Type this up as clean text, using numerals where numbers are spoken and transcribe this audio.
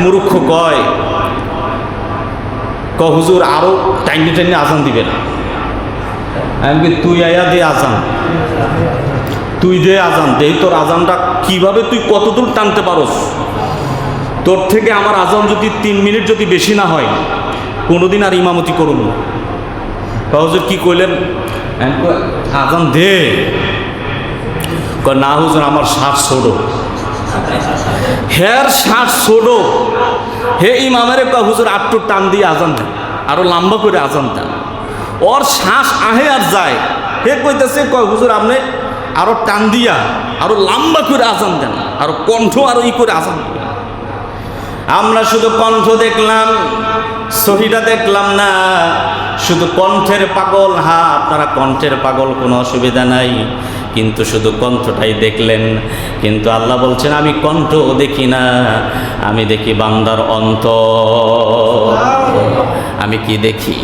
মূর্খ কয় হুজুর আরো টাইনে টাইনে আজান দিবে না। আমি তুই আয়া দে আজান, তুই দে আজান, দে তোর আজানটা কিভাবে তুই কতদূর টানতে পারস। তোর থেকে আমার আজান যদি 3 মিনিট যদি বেশি না হয় কোনোদিন আর ইমামতি করুন না। হুজুর কি কইলেন? আজান দে। না হুজুর আমার শ্বাস ছোড়ো। হের শ্বাস ছোড়ো, হে ইমামের হুজুর আটটু টান দিয়ে আজান দেন, আরো লম্বা করে আজান দেন। ওর শ্বাস আহে আর যায়, হে কইতেছে হুজুর আপনি আরো টান দিয়া আরো লম্বা করে আজান দেন, আরো কণ্ঠ আরো করে আজান দেন। আমরা শুধু কণ্ঠ দেখলাম, সহিটা দেখলাম না, শুধু কণ্ঠের পাগল। হ্যাঁ আপনারা কণ্ঠের পাগল, কোনো অসুবিধা নাই, কিন্তু শুধু কণ্ঠটাই দেখলেন। কিন্তু আল্লাহ বলছেন আমি কণ্ঠ দেখি না, আমি দেখি বান্দার অন্তর। আমি কি দেখি?